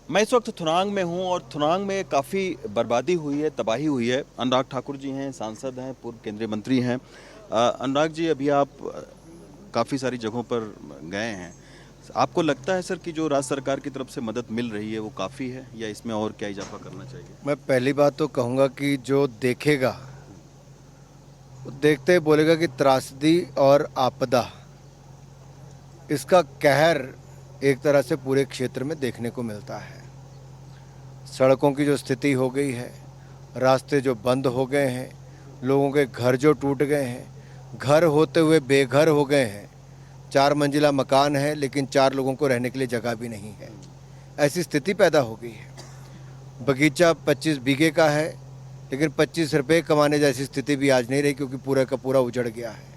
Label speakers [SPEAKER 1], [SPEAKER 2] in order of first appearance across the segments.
[SPEAKER 1] मैं इस वक्त थुनांग में हूं और थुनांग में काफ़ी बर्बादी हुई है, तबाही हुई है। अनुराग ठाकुर जी हैं, सांसद हैं, पूर्व केंद्रीय मंत्री हैं। अनुराग जी, अभी आप काफ़ी सारी जगहों पर गए हैं। आपको लगता है सर कि जो राज्य सरकार की तरफ से मदद मिल रही है वो काफ़ी है या इसमें और क्या इजाफा करना चाहिए?
[SPEAKER 2] मैं पहली बात तो कहूँगा कि जो देखेगा वो देखते ही बोलेगा कि त्रासदी और आपदा, इसका कहर एक तरह से पूरे क्षेत्र में देखने को मिलता है। सड़कों की जो स्थिति हो गई है, रास्ते जो बंद हो गए हैं, लोगों के घर जो टूट गए हैं, घर होते हुए बेघर हो गए हैं। 4 मंजिला मकान है लेकिन 4 लोगों को रहने के लिए जगह भी नहीं है। ऐसी स्थिति पैदा हो गई है। बगीचा 25 बीघे का है लेकिन 25 रुपये कमाने जैसी स्थिति भी आज नहीं रही, क्योंकि पूरा का पूरा उजड़ गया है।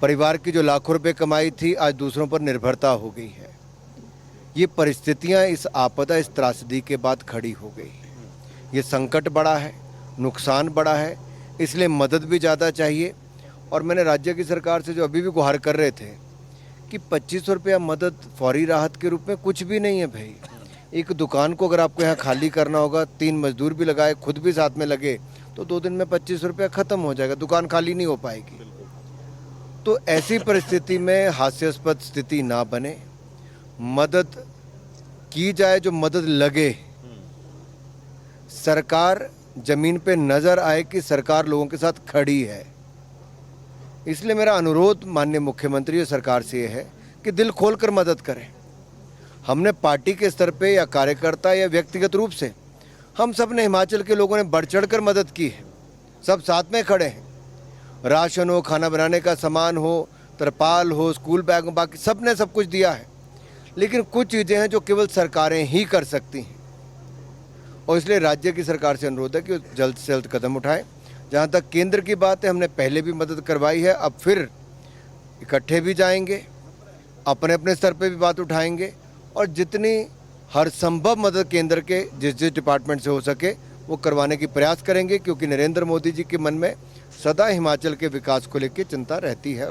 [SPEAKER 2] परिवार की जो लाखों रुपए कमाई थी आज दूसरों पर निर्भरता हो गई है। ये परिस्थितियां इस आपदा, इस त्रासदी के बाद खड़ी हो गई। ये संकट बड़ा है, नुकसान बड़ा है, इसलिए मदद भी ज़्यादा चाहिए। और मैंने राज्य की सरकार से जो अभी भी गुहार कर रहे थे कि 2500 रुपया मदद फौरी राहत के रूप में कुछ भी नहीं है भाई। एक दुकान को अगर आपको यहाँ खाली करना होगा, 3 मजदूर भी लगाए, खुद भी साथ में लगे, तो 2 दिन में 25 रुपया खत्म हो जाएगा, दुकान खाली नहीं हो पाएगी। तो ऐसी परिस्थिति में हास्यास्पद स्थिति ना बने, मदद की जाए, जो मदद लगे। सरकार जमीन पे नजर आए कि सरकार लोगों के साथ खड़ी है। इसलिए मेरा अनुरोध माननीय मुख्यमंत्री और सरकार से ये है कि दिल खोलकर मदद करें। हमने पार्टी के स्तर पे या कार्यकर्ता या व्यक्तिगत रूप से हम सब ने, हिमाचल के लोगों ने बढ़ चढ़ कर मदद की है। सब साथ में खड़े हैं। राशन हो, खाना बनाने का सामान हो, तरपाल हो, स्कूल बैग हो, बाकी सब ने सब कुछ दिया है। लेकिन कुछ चीज़ें हैं जो केवल सरकारें ही कर सकती हैं, और इसलिए राज्य की सरकार से अनुरोध है कि जल्द से जल्द कदम उठाएं। जहाँ तक केंद्र की बात है, हमने पहले भी मदद करवाई है, अब फिर इकट्ठे भी जाएंगे, अपने अपने स्तर पे भी बात उठाएंगे, और जितनी हर संभव मदद केंद्र के जिस जिस डिपार्टमेंट से हो सके वो करवाने की प्रयास करेंगे, क्योंकि नरेंद्र मोदी जी के मन में सदा हिमाचल के विकास को लेकर चिंता रहती है।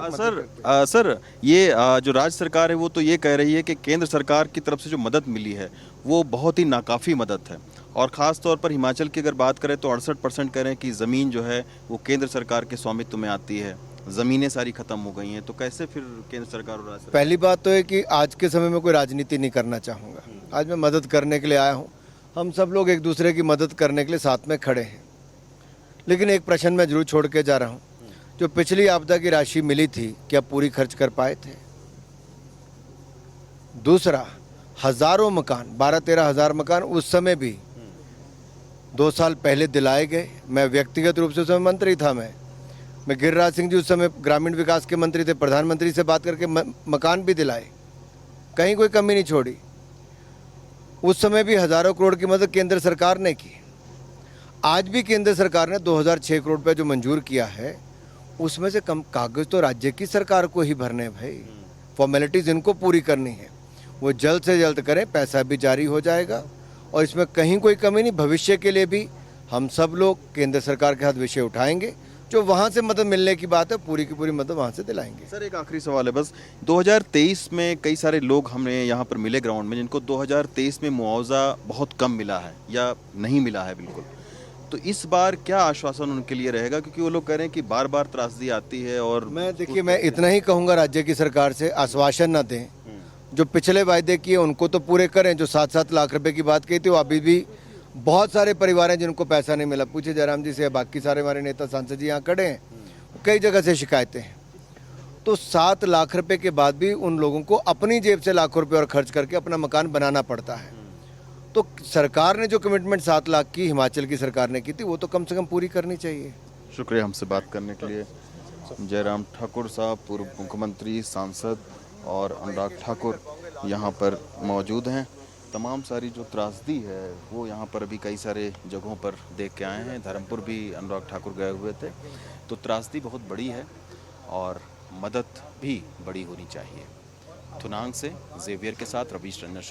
[SPEAKER 1] सर, ये जो राज्य सरकार है वो तो ये कह रही है कि केंद्र सरकार की तरफ से जो मदद मिली है वो बहुत ही नाकाफ़ी मदद है। और ख़ास तौर पर हिमाचल की अगर बात करें तो 68% कह रहे हैं कि ज़मीन जो है वो केंद्र सरकार के स्वामित्व में आती है। ज़मीनें सारी ख़त्म हो गई हैं, तो कैसे फिर केंद्र सरकार और राज्य सरकार?
[SPEAKER 2] पहली बात तो है कि आज के समय में कोई राजनीति नहीं करना चाहूँगा। आज मैं मदद करने के लिए आया हूँ। हम सब लोग एक दूसरे की मदद करने के लिए साथ में खड़े हैं। लेकिन एक प्रश्न मैं जरूर छोड़ के जा रहा हूँ, जो पिछली आपदा की राशि मिली थी क्या पूरी खर्च कर पाए थे? दूसरा, हजारों मकान, 12-13 हज़ार मकान उस समय भी 2 साल पहले दिलाए गए। मैं व्यक्तिगत रूप से उस समय मंत्री था। मैं गिरिराज सिंह जी उस समय ग्रामीण विकास के मंत्री थे, प्रधानमंत्री से बात करके मकान भी दिलाए, कहीं कोई कमी नहीं छोड़ी। उस समय भी हजारों करोड़ की मदद केंद्र सरकार ने की। आज भी केंद्र सरकार ने 2006 करोड़ रुपये जो मंजूर किया है, उसमें से कम कागज तो राज्य की सरकार को ही भरने भाई। फॉर्मेलिटीज इनको पूरी करनी है, वो जल्द से जल्द करें, पैसा भी जारी हो जाएगा और इसमें कहीं कोई कमी नहीं। भविष्य के लिए भी हम सब लोग केंद्र सरकार के साथ विषय उठाएंगे। जो वहाँ से मदद मिलने की बात है, पूरी की पूरी मदद वहाँ से दिलाएंगे।
[SPEAKER 1] सर, एक आखिरी सवाल है बस। 2023 में कई सारे लोग हमें यहाँ पर मिले ग्राउंड में जिनको 2023 में मुआवजा बहुत कम मिला है या नहीं मिला है बिल्कुल। तो इस बार क्या आश्वासन उनके लिए रहेगा, क्योंकि वो लोग कह रहे हैं कि बार बार त्रासदी आती है? और
[SPEAKER 2] मैं इतना ही कहूँगा राज्य की सरकार से, आश्वासन न दें। जो पिछले वायदे किए उनको तो पूरे करें। जो 7-7 लाख रुपए की बात की थी, वो अभी भी बहुत सारे परिवार हैं जिनको पैसा नहीं मिला। पूछे जयराम जी से, बाकी सारे हमारे नेता सांसद जी यहाँ खड़े हैं, कई जगह से शिकायतें हैं। तो 7 लाख रुपए के बाद भी उन लोगों को अपनी जेब से लाखों रुपए और खर्च करके अपना मकान बनाना पड़ता है। तो सरकार ने जो कमिटमेंट 7 लाख की हिमाचल की सरकार ने की थी, वो तो कम से कम पूरी करनी चाहिए।
[SPEAKER 1] शुक्रिया हमसे बात करने के लिए। जयराम ठाकुर साहब, पूर्व मुख्यमंत्री, सांसद, और अनुराग ठाकुर यहाँ पर मौजूद हैं। तमाम सारी जो त्रासदी है वो यहाँ पर अभी कई सारे जगहों पर देख के आए हैं। धर्मपुर भी अनुराग ठाकुर गए हुए थे। तो त्रासदी बहुत बड़ी है और मदद भी बड़ी होनी चाहिए। थुनांग से जेवियर के साथ रवीश रंजन।